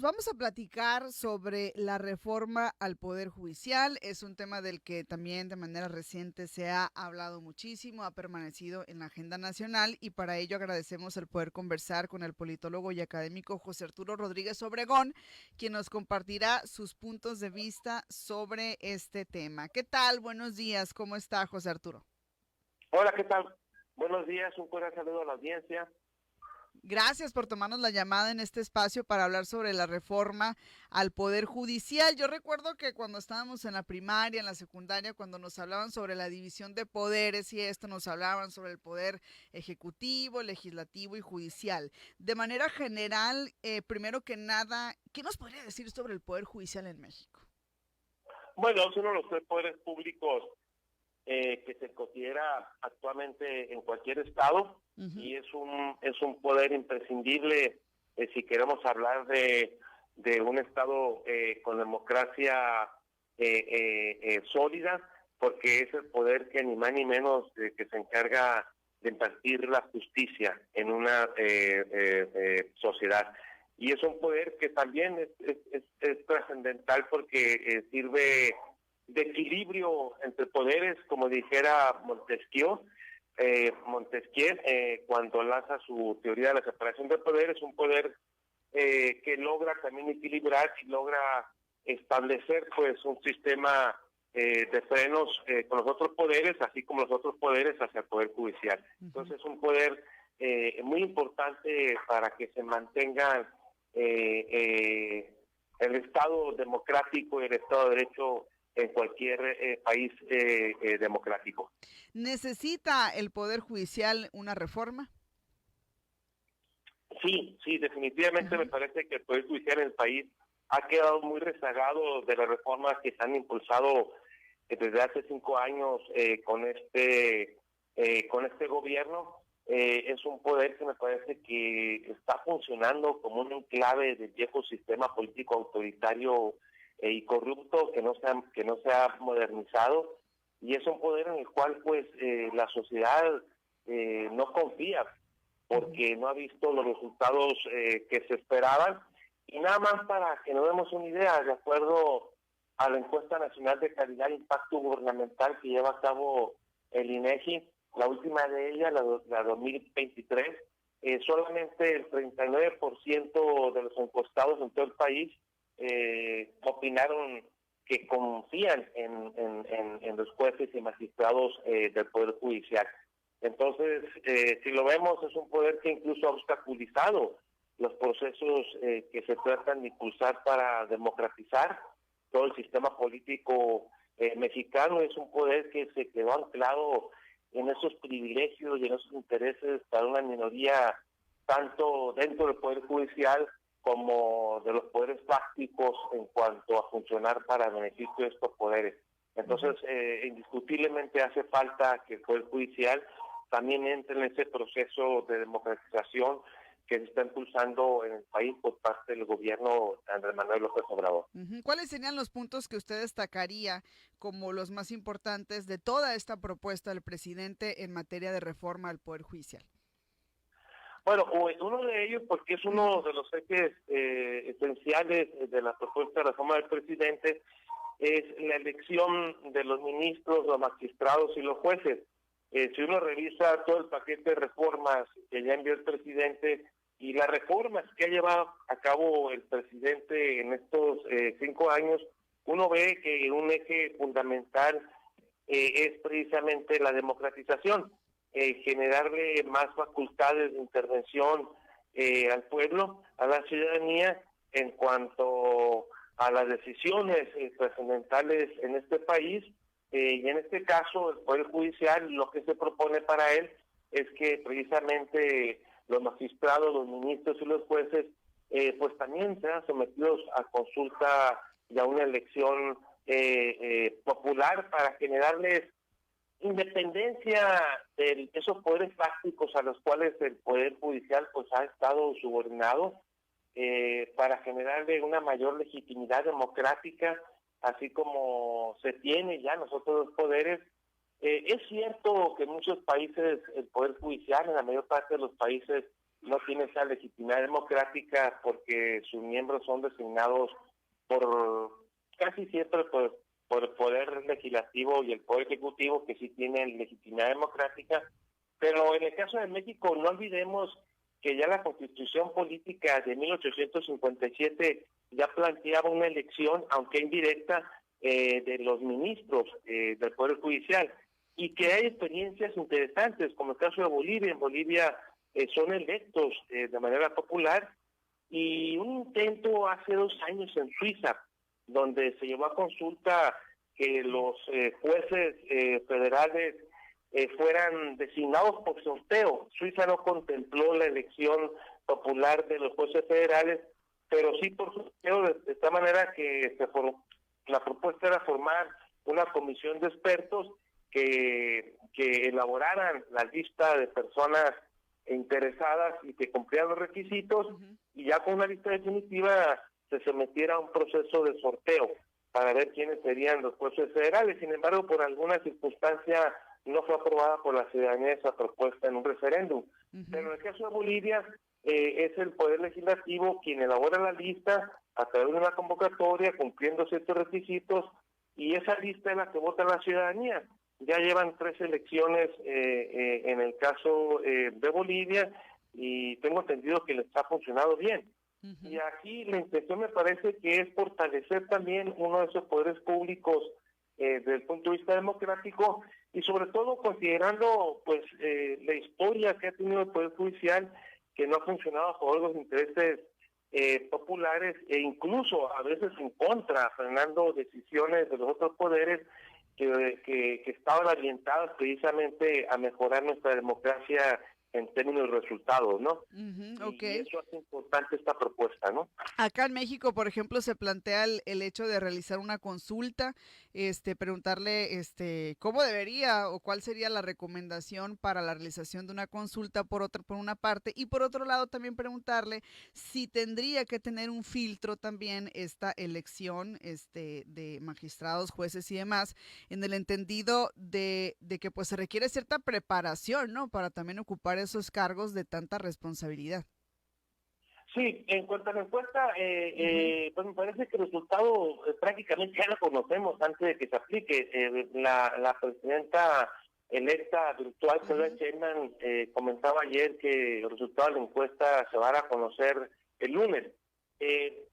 Vamos a platicar sobre la reforma al Poder Judicial. Es un tema del que también de manera reciente se ha hablado muchísimo, ha permanecido en la agenda nacional y para ello agradecemos el poder conversar con el politólogo y académico José Arturo Rodríguez Obregón, quien nos compartirá sus puntos de vista sobre este tema. ¿Qué tal? Buenos días. ¿Cómo está, José Arturo? Hola, ¿qué tal? Buenos días, un cordial saludo a la audiencia. Gracias por tomarnos la llamada en este espacio para hablar sobre la reforma al Poder Judicial. Yo recuerdo que cuando estábamos en la primaria, en la secundaria, cuando nos hablaban sobre la división de poderes y esto, nos hablaban sobre el poder ejecutivo, legislativo y judicial. De manera general, primero que nada, ¿qué nos podría decir sobre el Poder Judicial en México? Bueno, es uno de los tres poderes públicos que se considera actualmente en cualquier estado y es un poder imprescindible si queremos hablar de un estado con democracia sólida, porque es el poder que ni más ni menos que se encarga de impartir la justicia en una sociedad. Y es un poder que también es trascendental porque sirve de equilibrio entre poderes, como dijera Montesquieu, cuando lanza su teoría de la separación de poderes, un poder que logra también equilibrar y logra establecer pues un sistema de frenos con los otros poderes, así como los otros poderes hacia el poder judicial. Entonces es un poder muy importante para que se mantenga el Estado democrático y el Estado de Derecho en cualquier país democrático. ¿Necesita el Poder Judicial una reforma? Sí, definitivamente me parece que el Poder Judicial en el país ha quedado muy rezagado de las reformas que se han impulsado desde hace 5 años con este gobierno. Es un poder que me parece que está funcionando como un enclave del viejo sistema político autoritario y corrupto que no se ha modernizado, y es un poder en el cual pues la sociedad no confía porque no ha visto los resultados que se esperaban. Y nada más para que nos demos una idea, de acuerdo a la encuesta nacional de calidad e impacto gubernamental que lleva a cabo el INEGI, la última de ella, la 2023, solamente el 39% de los encuestados en todo el país opinaron que confían en los jueces y magistrados del Poder Judicial. Entonces, si lo vemos, es un poder que incluso ha obstaculizado los procesos que se tratan de impulsar para democratizar todo el sistema político mexicano. Es un poder que se quedó anclado en esos privilegios y en esos intereses para una minoría, tanto dentro del Poder Judicial como de los poderes fácticos en cuanto a funcionar para beneficio de estos poderes. Entonces, indiscutiblemente hace falta que el Poder Judicial también entre en ese proceso de democratización que se está impulsando en el país por parte del gobierno de Andrés Manuel López Obrador. ¿Cuáles serían los puntos que usted destacaría como los más importantes de toda esta propuesta del presidente en materia de reforma al Poder Judicial? Bueno, uno de ellos, porque es uno de los ejes esenciales de la propuesta de reforma del presidente, es la elección de los ministros, los magistrados y los jueces. Si uno revisa todo el paquete de reformas que ya envió el presidente y las reformas que ha llevado a cabo el presidente en estos 5 años, uno ve que un eje fundamental es precisamente la democratización, generarle más facultades de intervención al pueblo, a la ciudadanía, en cuanto a las decisiones trascendentales en este país. Y en este caso, el Poder Judicial, lo que se propone para él es que precisamente los magistrados, los ministros y los jueces, pues también sean sometidos a consulta y a una elección popular para generarles independencia de esos poderes fácticos a los cuales el Poder Judicial pues ha estado subordinado, para generarle una mayor legitimidad democrática, así como se tiene ya nosotros los poderes. Es cierto que en muchos países el Poder Judicial, en la mayor parte de los países, no tiene esa legitimidad democrática porque sus miembros son designados por casi siempre por el poder legislativo y el poder ejecutivo, que sí tienen legitimidad democrática. Pero en el caso de México, no olvidemos que ya la Constitución Política de 1857 ya planteaba una elección, aunque indirecta, de los ministros del Poder Judicial, y que hay experiencias interesantes, como el caso de Bolivia. En Bolivia son electos de manera popular, y un intento hace 2 años en Suiza, donde se llevó a consulta que los jueces federales fueran designados por sorteo. Suiza no contempló la elección popular de los jueces federales, pero sí por sorteo, de esta manera que la propuesta era formar una comisión de expertos que elaboraran la lista de personas interesadas y que cumplieran los requisitos, y ya con una lista definitiva se sometiera a un proceso de sorteo para ver quiénes serían los jueces federales. Sin embargo, por alguna circunstancia no fue aprobada por la ciudadanía esa propuesta en un referéndum. Pero en el caso de Bolivia, es el Poder Legislativo quien elabora la lista a través de una convocatoria, cumpliendo ciertos requisitos, y esa lista es la que vota la ciudadanía. Ya llevan 3 elecciones en el caso de Bolivia, y tengo entendido que les ha funcionado bien. Y aquí la intención me parece que es fortalecer también uno de esos poderes públicos desde el punto de vista democrático, y sobre todo considerando pues la historia que ha tenido el Poder Judicial, que no ha funcionado a favor de los intereses populares, e incluso a veces en contra, frenando decisiones de los otros poderes que estaban orientadas precisamente a mejorar nuestra democracia en términos de resultados, ¿no? Okay. Y eso hace importante esta propuesta, ¿no? Acá en México, por ejemplo, se plantea el hecho de realizar una consulta, preguntarle cómo debería o cuál sería la recomendación para la realización de una consulta por una parte, y por otro lado también preguntarle si tendría que tener un filtro también esta elección de magistrados, jueces y demás, en el entendido de que pues se requiere cierta preparación, ¿no? Para también ocupar esos cargos de tanta responsabilidad. Sí, en cuanto a la encuesta, pues me parece que el resultado prácticamente ya lo conocemos antes de que se aplique. La presidenta electa virtual, Claudia Sheinbaum, comentaba ayer que el resultado de la encuesta se va a conocer el lunes.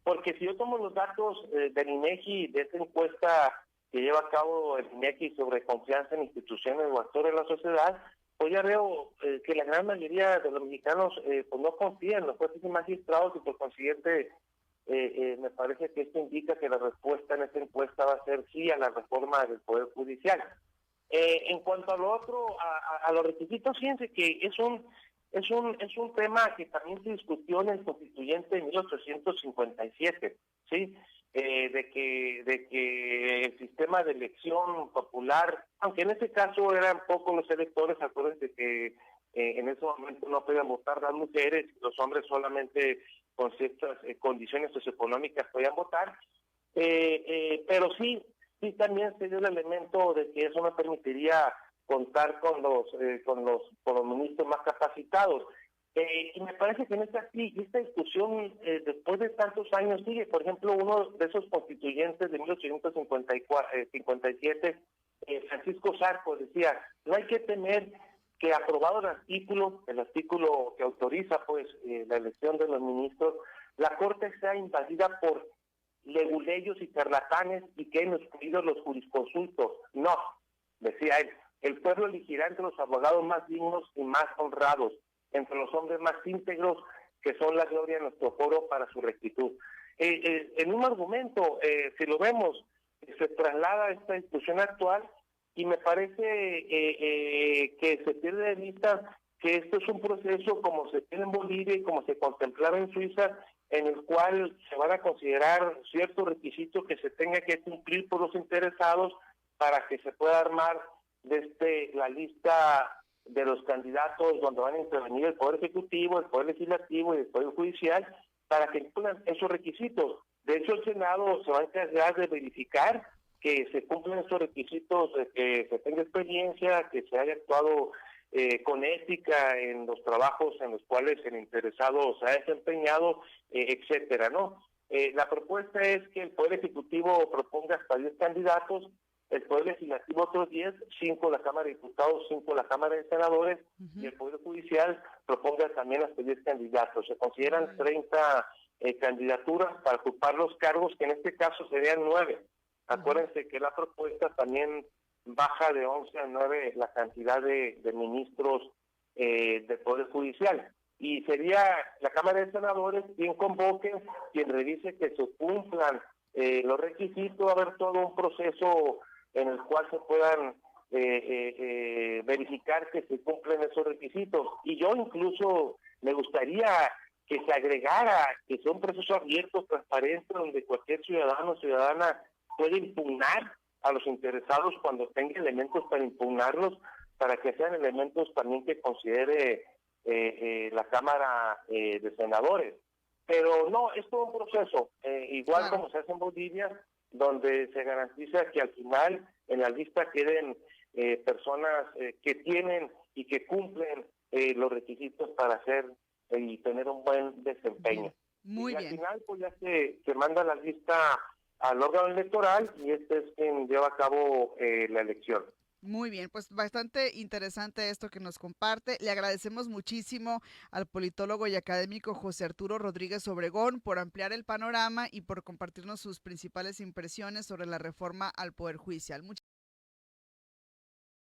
Porque si yo tomo los datos del INEGI, de esta encuesta que lleva a cabo el INEGI sobre confianza en instituciones o actores de la sociedad, pues ya veo que la gran mayoría de los mexicanos pues no confían en los jueces y magistrados, y por consiguiente me parece que esto indica que la respuesta en esta encuesta va a ser sí a la reforma del Poder Judicial. En cuanto a lo otro, a los requisitos, fíjense que es un tema que también se discutió en el Constituyente de 1857, ¿sí? De que el sistema de elección popular, aunque en ese caso eran pocos los electores, acuérdense que en ese momento no podían votar las mujeres, los hombres solamente con ciertas condiciones socioeconómicas podían votar, pero sí también se dio el elemento de que eso no permitiría contar con los ministros más capacitados. Y me parece que esta discusión, después de tantos años, sigue. Por ejemplo, uno de esos constituyentes de 1857, Francisco Zarco, decía: no hay que temer que, aprobado el artículo que autoriza pues la elección de los ministros, la Corte sea invadida por leguleyos y charlatanes y queden excluidos los jurisconsultos. No, decía él, el pueblo elegirá entre los abogados más dignos y más honrados, entre los hombres más íntegros, que son la gloria de nuestro foro para su rectitud. En un argumento, si lo vemos, se traslada a esta discusión actual, y me parece que se pierde de vista que esto es un proceso como se tiene en Bolivia y como se contemplaba en Suiza, en el cual se van a considerar ciertos requisitos que se tenga que cumplir por los interesados para que se pueda armar desde la lista de los candidatos, donde van a intervenir el Poder Ejecutivo, el Poder Legislativo y el Poder Judicial, para que cumplan esos requisitos. De hecho, el Senado se va a encargar de verificar que se cumplen esos requisitos, de que se tenga experiencia, que se haya actuado con ética en los trabajos en los cuales el interesado se ha desempeñado, etcétera, ¿no? La propuesta es que el Poder Ejecutivo proponga hasta 10 candidatos, el Poder Legislativo otros 10, 5 la Cámara de Diputados, 5 la Cámara de Senadores, y el Poder Judicial proponga también hasta 10 candidatos. Se consideran 30 candidaturas para ocupar los cargos, que en este caso serían 9. Acuérdense que la propuesta también baja de 11 a 9 la cantidad de ministros del Poder Judicial. Y sería la Cámara de Senadores quien convoque, quien revise que se cumplan los requisitos. Va a haber todo un proceso en el cual se puedan verificar que se cumplen esos requisitos. Y yo incluso me gustaría que se agregara que sea un proceso abierto, transparente, donde cualquier ciudadano o ciudadana puede impugnar a los interesados cuando tenga elementos para impugnarlos, para que sean elementos también que considere la Cámara de Senadores. Pero no, es todo un proceso, igual como se hace en Bolivia, donde se garantiza que al final en la lista queden personas que tienen y que cumplen los requisitos para hacer y tener un buen desempeño. Muy bien. Al final pues ya se manda la lista al órgano electoral y este es quien lleva a cabo la elección. Muy bien, pues bastante interesante esto que nos comparte. Le agradecemos muchísimo al politólogo y académico José Arturo Rodríguez Obregón por ampliar el panorama y por compartirnos sus principales impresiones sobre la reforma al Poder Judicial.